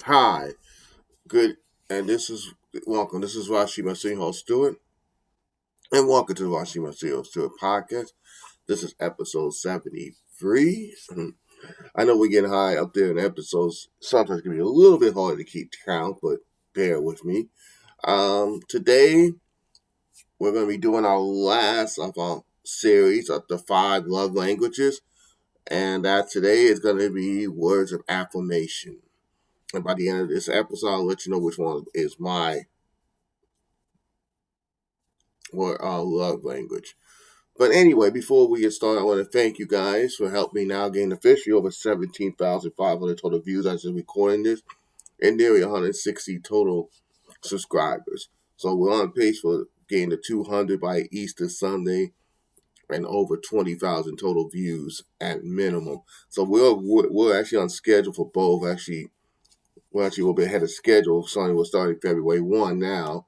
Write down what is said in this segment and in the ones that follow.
Hi, good, and this is welcome. This is Rasheem, my senior host Stewart, and welcome to the Rasheem, my senior host Stewart podcast. This is episode 73. I know we're getting high up there in episodes. Sometimes it can be a little bit hard to keep count, but bear with me. Today we're going to be doing our last of our series of the five love languages, and that today is going to be words of affirmation. And by the end of this episode, I'll let you know which one is my love language. But anyway, before we get started, I want to thank you guys for helping me now gain officially over 17,500 total views as of recording this and nearly 160 total subscribers. So we're on pace for getting to 200 by Easter Sunday and over 20,000 total views at minimum. So we're actually on schedule for both. We'll be ahead of schedule. Sunday will start February 1 now.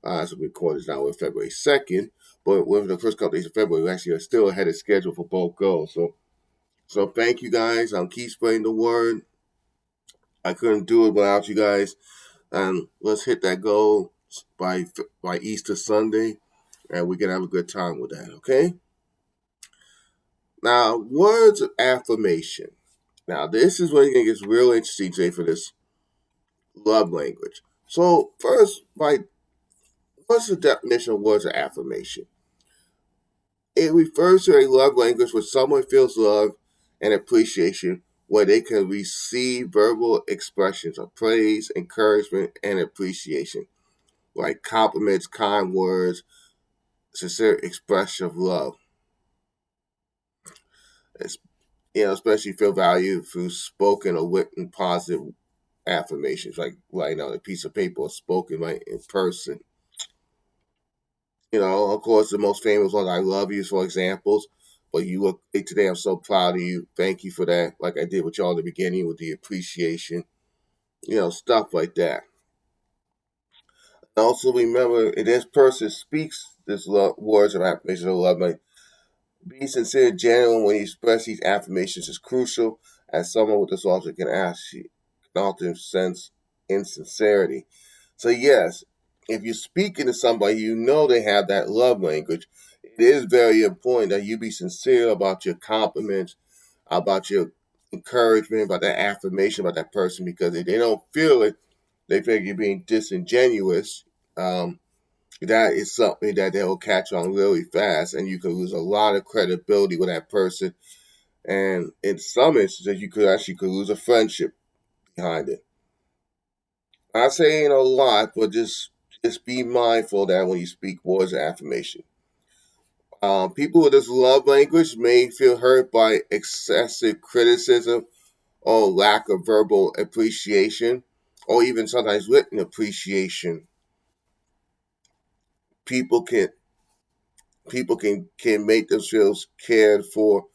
As we record this now, we're February 2nd. But with the first couple days of February, we actually are still ahead of schedule for both goals. So thank you guys. Keep spreading the word. I couldn't do it without you guys. And let's hit that goal by Easter Sunday, and we can have a good time with that. Okay. Now, words of affirmation. Now, this is where it gets real interesting today for this love language. So, first, what's the definition of words of affirmation? It refers to a love language where someone feels love and appreciation, where they can receive verbal expressions of praise, encouragement, and appreciation, like compliments, kind words, sincere expression of love. It's, especially feel valued through spoken or written positive affirmations, like writing on a piece of paper or spoken like in person. Of course, the most famous ones, I love you, for examples. But you look today, I'm so proud of you. Thank you for that. Like I did with y'all at the beginning with the appreciation, stuff like that. And also remember, if this person speaks this words of affirmation of love, like be sincere and genuine when you express these affirmations is crucial, as someone with this also can ask you, can often sense insincerity. So yes, if you're speaking to somebody, they have that love language. It is very important that you be sincere about your compliments, about your encouragement, about that affirmation about that person, because if they don't feel it, they think you're being disingenuous. Um, that is something that they'll catch on really fast, and you could lose a lot of credibility with that person. And in some instances, you could lose a friendship behind it. Not saying a lot, but just be mindful that when you speak words of affirmation. People with this love language may feel hurt by excessive criticism or lack of verbal appreciation, or even sometimes written appreciation. People can people can make them feel cared for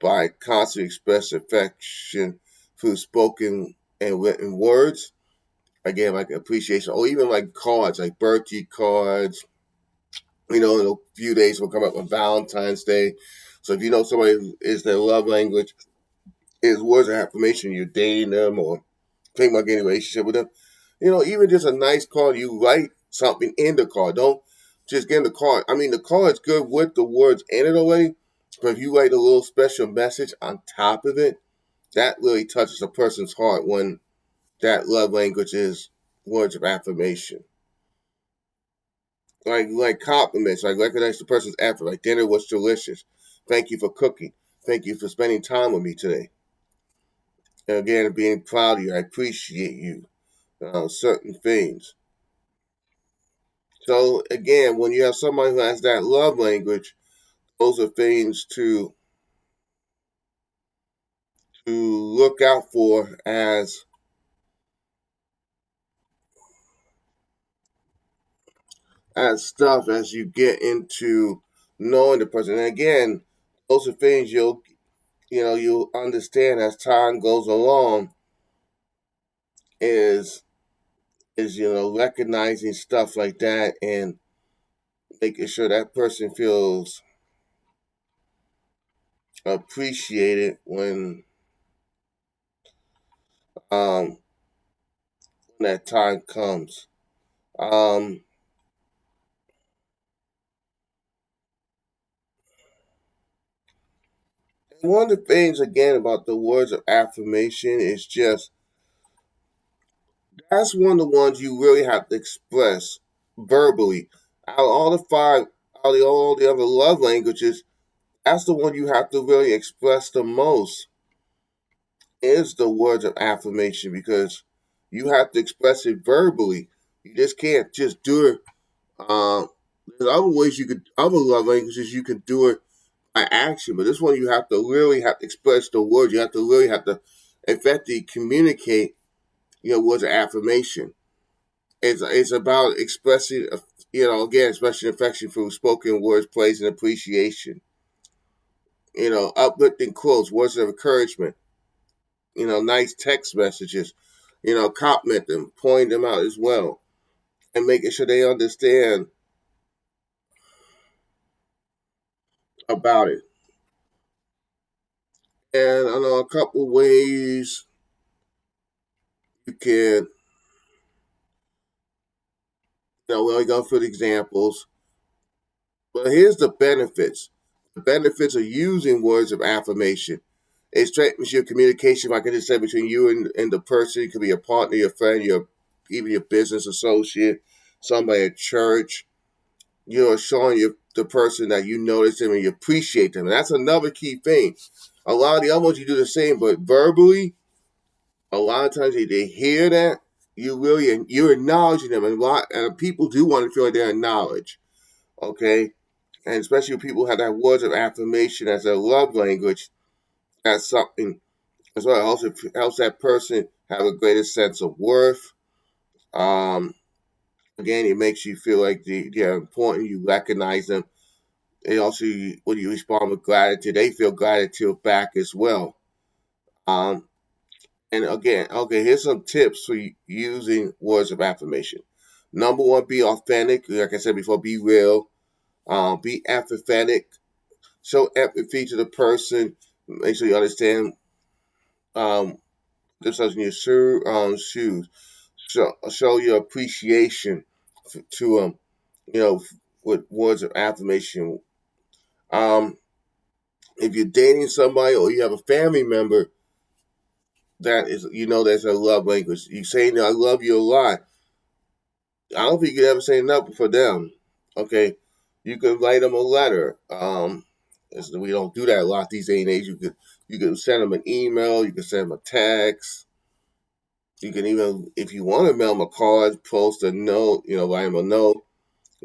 by constantly expressing affection through spoken and written words. Again, like appreciation, or even like cards, like birthday cards. In a few days will come up on Valentine's Day. So if you know somebody is their love language, is words of affirmation, you're dating them or think about getting a relationship with them. Even just a nice card, you write something in the card. Don't just get in the card. I mean, the card's good with the words in it already, but if you write a little special message on top of it, that really touches a person's heart when that love language is words of affirmation. Like compliments, like recognize the person's effort. Like dinner was delicious. Thank you for cooking. Thank you for spending time with me today. And again, being proud of you. I appreciate you. Certain things. So again, when you have somebody who has that love language, those are things to look out for as stuff as you get into knowing the person. And again, those are things you'll understand as time goes along is recognizing stuff like that and making sure that person feels appreciated when um when that time comes. Um, One of the things again about the words of affirmation is just that's one of the ones you really have to express verbally. Out of all the five, out of all the other love languages, that's the one you have to really express the most is the words of affirmation because you have to express it verbally. You just can't just do it. There's other ways you could, other love languages you could do it by action, but this one you have to really have to express the words. You have to really have to effectively communicate, words of affirmation. It's about expressing, again, expressing affection through spoken words, praise, and appreciation. Uplifting quotes, words of encouragement. Nice text messages. Compliment them, point them out as well, and making sure they understand about it. And I know a couple ways you can, we only go through the examples, but here's the benefits. The benefits of using words of affirmation. It strengthens your communication, like I just said, between you and the person. It could be a partner, your friend, even your business associate, somebody at church. You're showing the person that you notice them and you appreciate them. And that's another key thing. A lot of the other ones you do the same, but verbally, a lot of times they hear that you're acknowledging them, and people do want to feel like they're acknowledged. Okay, and especially when people have that words of affirmation as their love language, that's something as well. It also helps that person have a greater sense of worth. Um, Again, it makes you feel like they're important. You recognize them. It also, when you respond with gratitude, they feel gratitude back as well. Um, and again, okay, here's some tips for using words of affirmation. Number one, be authentic. Like I said before, be real. Be empathetic. Show empathy to the person. Make sure you understand um, themselves in your shoes. Show your appreciation to them. With words of affirmation. Um, if you're dating somebody or you have a family member that is, that's a love language. You saying, "I love you a lot." I don't think you could ever say enough for them. Okay, you could write them a letter. We don't do that a lot these days and age. You could send them an email. You can send them a text. You can even, if you want to mail them a card, post a note. Write them a note.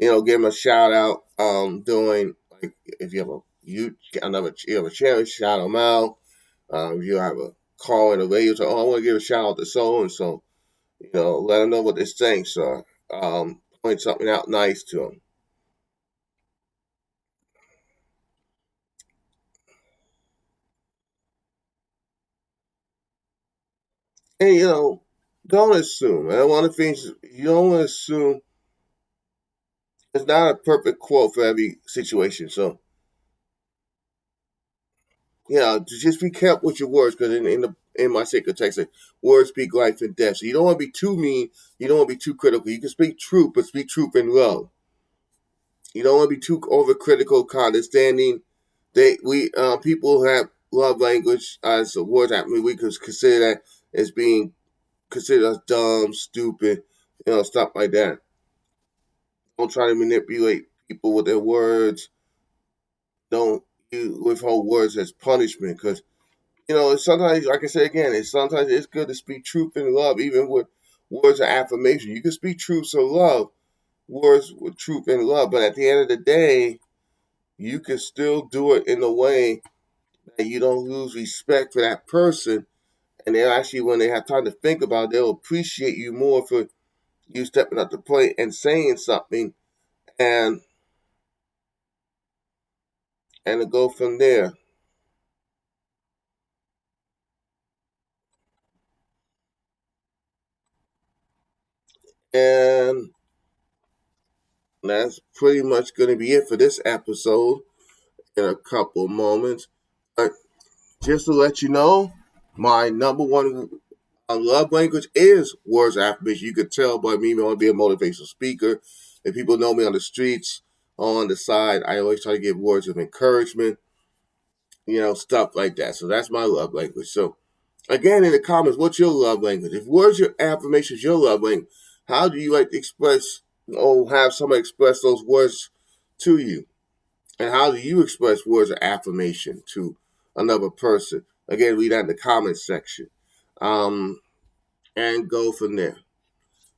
Give them a shout out. Doing like if you have a channel, shout them out. If you have a call in the radio, so I want to give a shout out to so and so. Let them know what they think. So, point something out nice to them. And don't assume. And one of the things you don't want to assume it's not a perfect quote for every situation. So, just be careful with your words because in my sacred text, words speak life and death. So you don't want to be too mean. You don't want to be too critical. You can speak truth, but speak truth in love. You don't want to be too overcritical, condescending. People who have love language as a word that we could consider that as being considered as dumb, stupid, stuff like that. Don't try to manipulate people with their words. Don't withhold words as punishment because sometimes, like I said again, sometimes it's good to speak truth in love, even with words of affirmation. You can speak truth of love, words with truth and love, but at the end of the day, you can still do it in a way that you don't lose respect for that person. And they'll actually, when they have time to think about it, they'll appreciate you more for you stepping up to the plate and saying something and to go from there. And that's pretty much going to be it for this episode in a couple of moments. But just to let you know, my number one A love language is words of affirmation. You could tell by me wanting to be a motivational speaker. If people know me on the streets, on the side, I always try to give words of encouragement, stuff like that. So that's my love language. So again, in the comments, what's your love language? If words your affirmations your love language, how do you like to express or have somebody express those words to you? And how do you express words of affirmation to another person? Again, read that in the comments section. And go from there.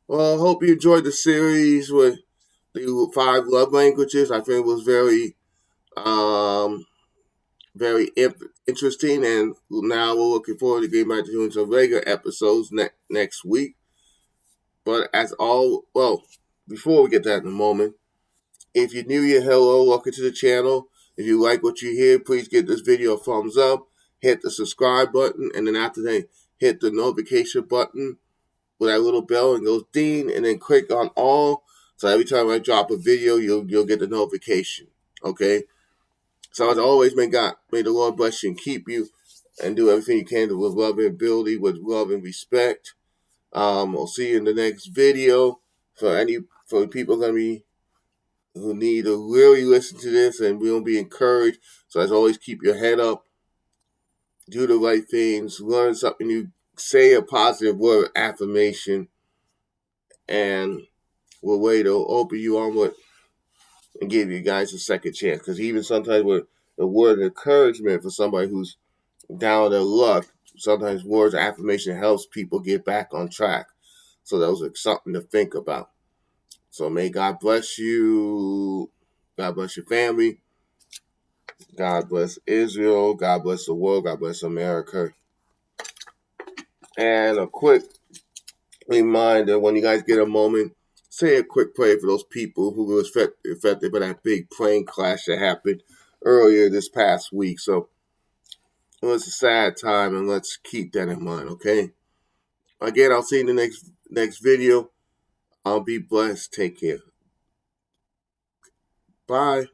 Well, I hope you enjoyed the series with the 5 love languages. I think it was um, very interesting, and now we're looking forward to getting back to doing some regular episodes next week. But before we get that in a moment, if you're new here, hello, welcome to the channel. If you like what you hear, please give this video a thumbs up, hit the subscribe button, and then after that, hit the notification button with that little bell and goes ding, and then click on all. So every time I drop a video, you'll get the notification. Okay. So as always, may the Lord bless you and keep you, and do everything you can with love and ability, with love and respect. I'll see you in the next video. For people gonna be who need to really listen to this and will be encouraged. So as always, keep your head up, do the right things, learn something new, say a positive word of affirmation, and we'll wait to open you on what and give you guys a second chance. Because even sometimes with a word of encouragement for somebody who's down their luck, sometimes words of affirmation helps people get back on track. So that was something to think about. So may God bless you. God bless your family. God bless Israel. God bless the world. God bless America. And a quick reminder, when you guys get a moment, say a quick prayer for those people who were affected by that big plane crash that happened earlier this past week. So it was a sad time, and let's keep that in mind, okay? Again, I'll see you in the next video. I'll be blessed. Take care. Bye.